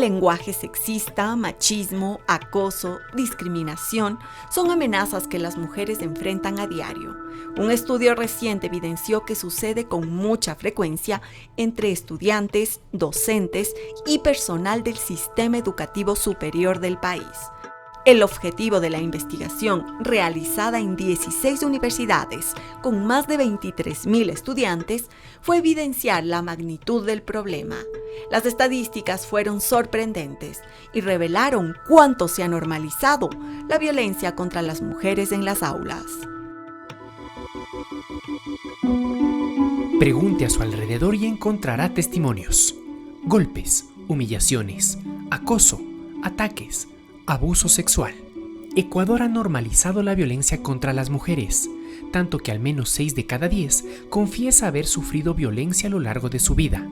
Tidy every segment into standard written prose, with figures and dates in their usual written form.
Lenguaje sexista, machismo, acoso, discriminación son amenazas que las mujeres enfrentan a diario. Un estudio reciente evidenció que sucede con mucha frecuencia entre estudiantes, docentes y personal del sistema educativo superior del país. El objetivo de la investigación, realizada en 16 universidades con más de 23.000 estudiantes, fue evidenciar la magnitud del problema. Las estadísticas fueron sorprendentes y revelaron cuánto se ha normalizado la violencia contra las mujeres en las aulas. Pregunte a su alrededor y encontrará testimonios. Golpes, humillaciones, acoso, ataques, abuso sexual. Ecuador ha normalizado la violencia contra las mujeres, tanto que al menos 6 de cada 10 confiesa haber sufrido violencia a lo largo de su vida.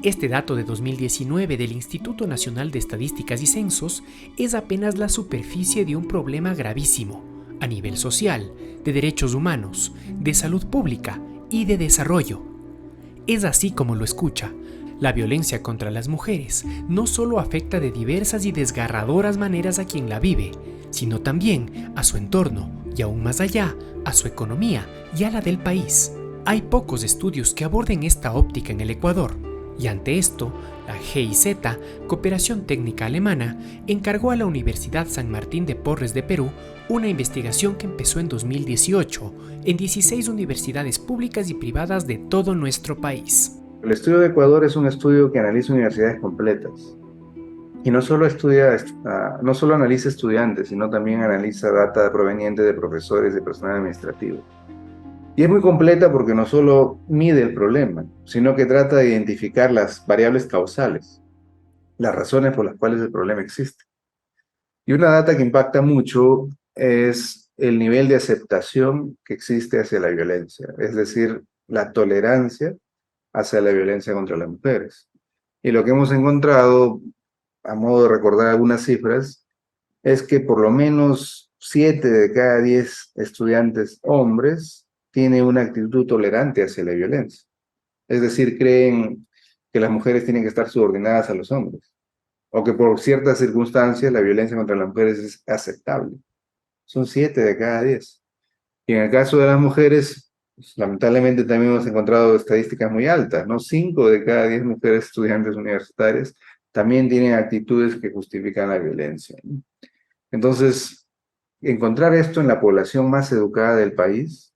Este dato de 2019 del Instituto Nacional de Estadísticas y Censos es apenas la superficie de un problema gravísimo, a nivel social, de derechos humanos, de salud pública y de desarrollo. Es así como lo escucha. La violencia contra las mujeres no solo afecta de diversas y desgarradoras maneras a quien la vive, sino también a su entorno y aún más allá, a su economía y a la del país. Hay pocos estudios que aborden esta óptica en el Ecuador, y ante esto, la GIZ, Cooperación Técnica Alemana, encargó a la Universidad San Martín de Porres de Perú una investigación que empezó en 2018 en 16 universidades públicas y privadas de todo nuestro país. El estudio de Ecuador es un estudio que analiza universidades completas y no solo analiza estudiantes, sino también analiza data proveniente de profesores y personal administrativo. Y es muy completa porque no solo mide el problema, sino que trata de identificar las variables causales, las razones por las cuales el problema existe. Y una data que impacta mucho es el nivel de aceptación que existe hacia la violencia, es decir, la tolerancia hacia la violencia contra las mujeres. Y lo que hemos encontrado, a modo de recordar algunas cifras, es que por lo menos 7 de cada 10 estudiantes hombres tienen una actitud tolerante hacia la violencia. Es decir, creen que las mujeres tienen que estar subordinadas a los hombres, o que por ciertas circunstancias la violencia contra las mujeres es aceptable. Son 7 de cada 10. Y en el caso de las mujeres, lamentablemente también hemos encontrado estadísticas muy altas, ¿no? 5 de cada 10 mujeres estudiantes universitarias también tienen actitudes que justifican la violencia, ¿no? Entonces, encontrar esto en la población más educada del país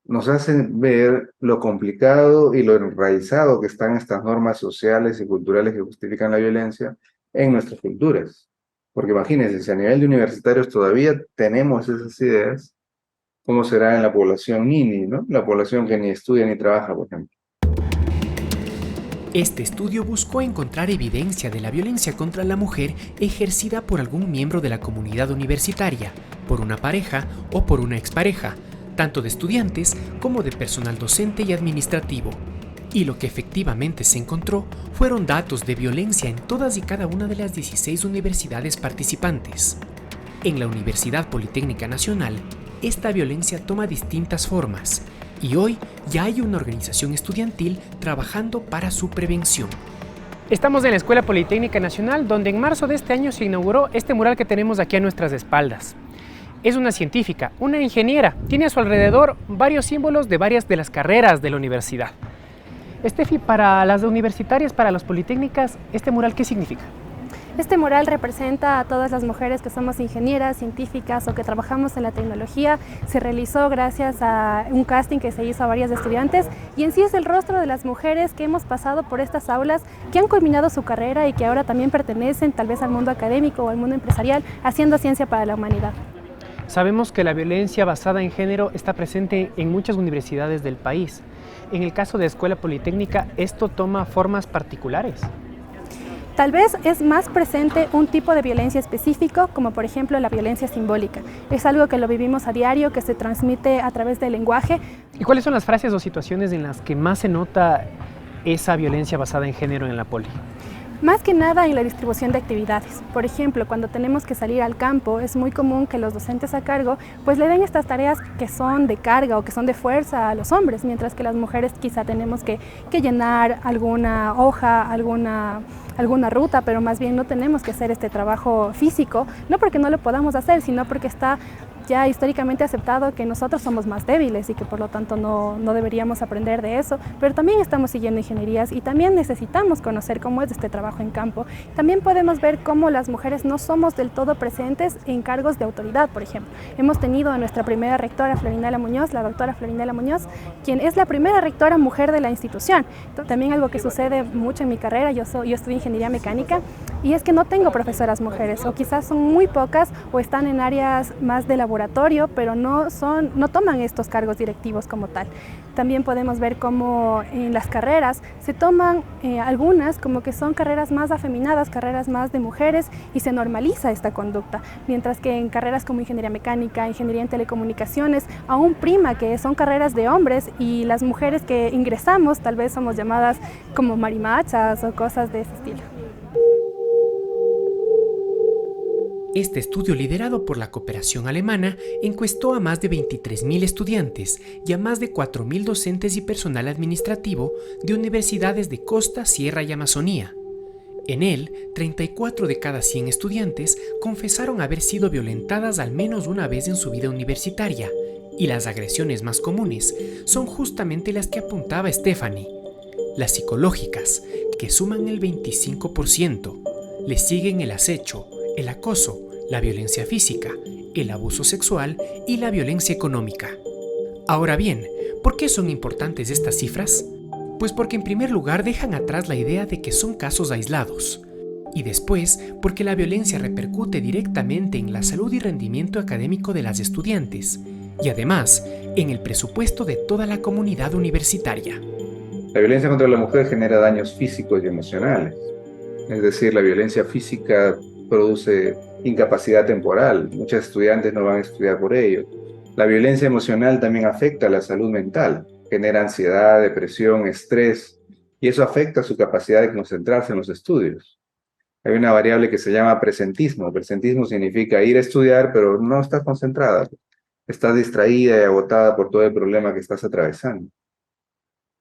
nos hace ver lo complicado y lo enraizado que están estas normas sociales y culturales que justifican la violencia en nuestras culturas. Porque imagínense, si a nivel de universitarios todavía tenemos esas ideas, ¿cómo será en la población NINI, ¿no? La población que ni estudia ni trabaja, por ejemplo. Este estudio buscó encontrar evidencia de la violencia contra la mujer ejercida por algún miembro de la comunidad universitaria, por una pareja o por una expareja, tanto de estudiantes como de personal docente y administrativo. Y lo que efectivamente se encontró fueron datos de violencia en todas y cada una de las 16 universidades participantes. En la Universidad Politécnica Nacional, esta violencia toma distintas formas, y hoy ya hay una organización estudiantil trabajando para su prevención. Estamos en la Escuela Politécnica Nacional, donde en marzo de este año se inauguró este mural que tenemos aquí a nuestras espaldas. Es una científica, una ingeniera, tiene a su alrededor varios símbolos de varias de las carreras de la universidad. Estefi, para las universitarias, para las politécnicas, ¿este mural qué significa? Este mural representa a todas las mujeres que somos ingenieras, científicas o que trabajamos en la tecnología. Se realizó gracias a un casting que se hizo a varias estudiantes y en sí es el rostro de las mujeres que hemos pasado por estas aulas, que han culminado su carrera y que ahora también pertenecen tal vez al mundo académico o al mundo empresarial, haciendo ciencia para la humanidad. Sabemos que la violencia basada en género está presente en muchas universidades del país. En el caso de Escuela Politécnica, ¿esto toma formas particulares? Tal vez es más presente un tipo de violencia específico, como por ejemplo la violencia simbólica. Es algo que lo vivimos a diario, que se transmite a través del lenguaje. ¿Y cuáles son las frases o situaciones en las que más se nota esa violencia basada en género en la poli? Más que nada en la distribución de actividades. Por ejemplo, cuando tenemos que salir al campo, es muy común que los docentes a cargo pues le den estas tareas que son de carga o que son de fuerza a los hombres, mientras que las mujeres quizá tenemos que llenar alguna hoja, alguna alguna ruta, pero más bien no tenemos que hacer este trabajo físico, no porque no lo podamos hacer, sino porque está ya históricamente aceptado que nosotros somos más débiles y que por lo tanto no deberíamos aprender de eso, pero también estamos siguiendo ingenierías y también necesitamos conocer cómo es este trabajo en campo. También podemos ver cómo las mujeres no somos del todo presentes en cargos de autoridad, por ejemplo. Hemos tenido a nuestra primera rectora, Florinela Muñoz, la doctora Florinela Muñoz, quien es la primera rectora mujer de la institución. También algo que sucede mucho en mi carrera, yo estudié ingeniería mecánica, y es que no tengo profesoras mujeres, o quizás son muy pocas o están en áreas más de laboratorio, pero no toman estos cargos directivos como tal. También podemos ver cómo en las carreras se toman algunas como que son carreras más afeminadas, carreras más de mujeres, y se normaliza esta conducta, mientras que en carreras como ingeniería mecánica, ingeniería en telecomunicaciones, aún prima que son carreras de hombres, y las mujeres que ingresamos tal vez somos llamadas como marimachas o cosas de ese estilo. Este estudio, liderado por la cooperación alemana, encuestó a más de 23.000 estudiantes y a más de 4.000 docentes y personal administrativo de universidades de costa, sierra y Amazonía. En él, 34 de cada 100 estudiantes confesaron haber sido violentadas al menos una vez en su vida universitaria, y las agresiones más comunes son justamente las que apuntaba Stephanie: las psicológicas, que suman el 25%. Le siguen el acecho, el acoso, la violencia física, el abuso sexual y la violencia económica. Ahora bien, ¿por qué son importantes estas cifras? Pues porque en primer lugar dejan atrás la idea de que son casos aislados, y después porque la violencia repercute directamente en la salud y rendimiento académico de las estudiantes, y además en el presupuesto de toda la comunidad universitaria. La violencia contra la mujer genera daños físicos y emocionales. Es decir, la violencia física produce incapacidad temporal. Muchos estudiantes no van a estudiar por ello. La violencia emocional también afecta a la salud mental. Genera ansiedad, depresión, estrés, y eso afecta su capacidad de concentrarse en los estudios. Hay una variable que se llama presentismo. Presentismo significa ir a estudiar, pero no estás concentrada. Estás distraída y agotada por todo el problema que estás atravesando.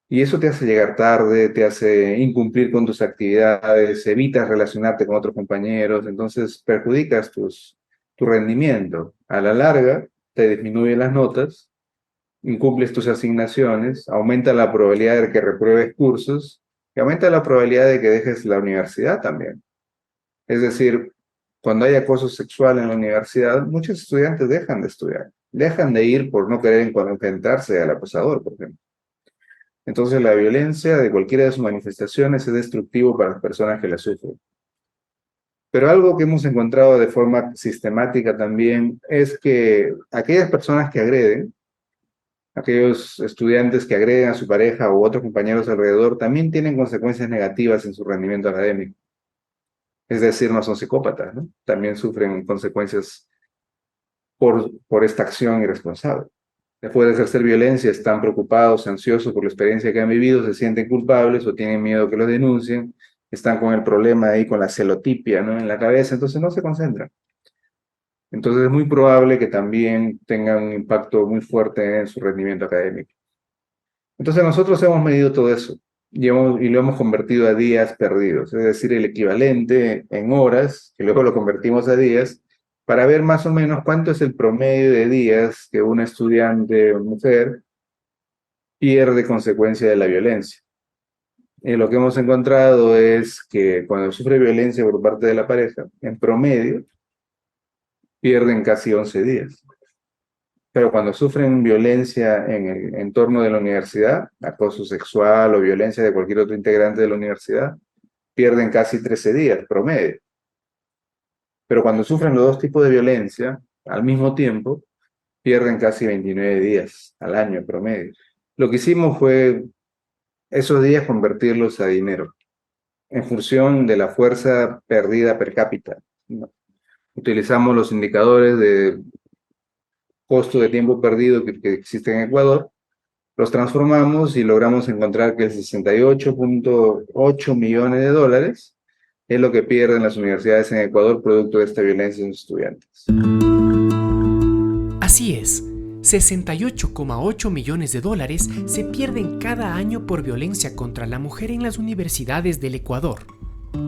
Y eso te hace llegar tarde, te hace incumplir con tus actividades, evitas relacionarte con otros compañeros, entonces perjudicas tu rendimiento. A la larga, te disminuyen las notas, incumples tus asignaciones, aumenta la probabilidad de que repruebes cursos y aumenta la probabilidad de que dejes la universidad también. Es decir, cuando hay acoso sexual en la universidad, muchos estudiantes dejan de estudiar, dejan de ir por no querer enfrentarse al acosador, por ejemplo. Entonces la violencia de cualquiera de sus manifestaciones es destructivo para las personas que la sufren. Pero algo que hemos encontrado de forma sistemática también es que aquellas personas que agreden, aquellos estudiantes que agreden a su pareja u otros compañeros alrededor, también tienen consecuencias negativas en su rendimiento académico. Es decir, no son psicópatas, ¿no? También sufren consecuencias por esta acción irresponsable. Después de ejercer violencia, están preocupados, ansiosos por la experiencia que han vivido, se sienten culpables o tienen miedo que los denuncien, están con el problema ahí, con la celotipia, ¿no?, en la cabeza, entonces no se concentran. Entonces es muy probable que también tengan un impacto muy fuerte en su rendimiento académico. Entonces nosotros hemos medido todo eso y lo hemos convertido a días perdidos, es decir, el equivalente en horas, que luego lo convertimos a días, para ver más o menos cuánto es el promedio de días que una estudiante mujer pierde consecuencia de la violencia. Lo que hemos encontrado es que cuando sufre violencia por parte de la pareja, en promedio, pierden casi 11 días. Pero cuando sufren violencia en el entorno de la universidad, acoso sexual o violencia de cualquier otro integrante de la universidad, pierden casi 13 días, promedio. Pero cuando sufren los dos tipos de violencia al mismo tiempo, pierden casi 29 días al año en promedio. Lo que hicimos fue esos días convertirlos a dinero, en función de la fuerza perdida per cápita, ¿no? Utilizamos los indicadores de costo de tiempo perdido que existen en Ecuador, los transformamos y logramos encontrar que el 68.8 millones de dólares es lo que pierden las universidades en Ecuador producto de esta violencia en sus estudiantes. Así es, 68,8 millones de dólares se pierden cada año por violencia contra la mujer en las universidades del Ecuador.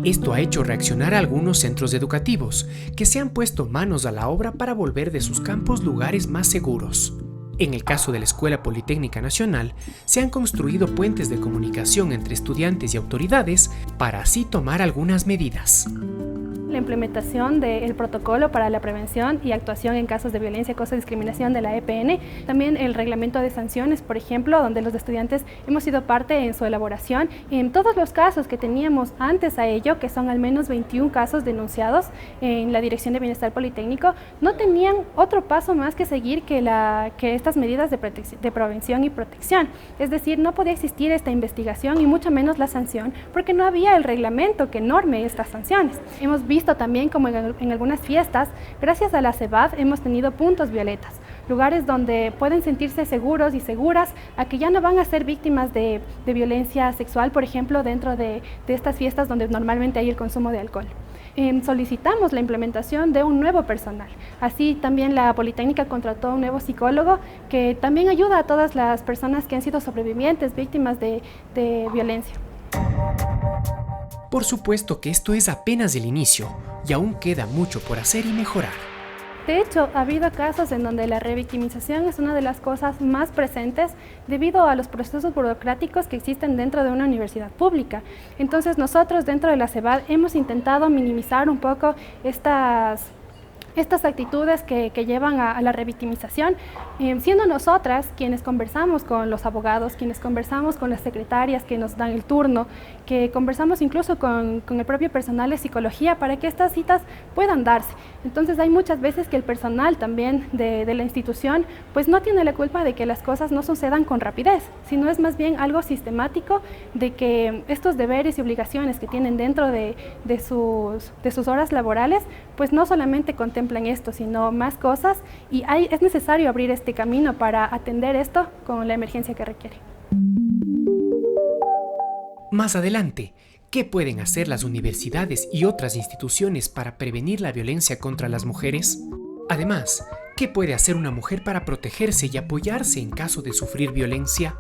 Esto ha hecho reaccionar a algunos centros educativos, que se han puesto manos a la obra para volver de sus campos lugares más seguros. En el caso de la Escuela Politécnica Nacional, se han construido puentes de comunicación entre estudiantes y autoridades para así tomar algunas medidas. La implementación del protocolo para la prevención y actuación en casos de violencia, acoso y discriminación de la EPN, también el reglamento de sanciones, por ejemplo, donde los estudiantes hemos sido parte en su elaboración. En todos los casos que teníamos antes a ello, que son al menos 21 casos denunciados en la Dirección de Bienestar Politécnico, no tenían otro paso más que seguir que estas medidas de prevención y protección. Es decir, no podía existir esta investigación y mucho menos la sanción, porque no había el reglamento que norme estas sanciones. Hemos visto también como en algunas fiestas, gracias a la CEBAD, hemos tenido puntos violetas, lugares donde pueden sentirse seguros y seguras a que ya no van a ser víctimas de violencia sexual, por ejemplo, dentro de estas fiestas donde normalmente hay el consumo de alcohol. Solicitamos la implementación de un nuevo personal. Así también la Politécnica contrató un nuevo psicólogo que también ayuda a todas las personas que han sido sobrevivientes, víctimas de violencia. Por supuesto que esto es apenas el inicio y aún queda mucho por hacer y mejorar. De hecho, ha habido casos en donde la revictimización es una de las cosas más presentes debido a los procesos burocráticos que existen dentro de una universidad pública. Entonces nosotros dentro de la CEBAD hemos intentado minimizar un poco estas actitudes que llevan a la revictimización, siendo nosotras quienes conversamos con los abogados, quienes conversamos con las secretarias que nos dan el turno, que conversamos incluso con el propio personal de psicología para que estas citas puedan darse. Entonces hay muchas veces que el personal también de la institución pues no tiene la culpa de que las cosas no sucedan con rapidez, sino es más bien algo sistemático de que estos deberes y obligaciones que tienen dentro de sus horas laborales pues no solamente contemplan esto, sino más cosas, y es necesario abrir este camino para atender esto con la emergencia que requiere. Más adelante, ¿qué pueden hacer las universidades y otras instituciones para prevenir la violencia contra las mujeres? Además, ¿qué puede hacer una mujer para protegerse y apoyarse en caso de sufrir violencia?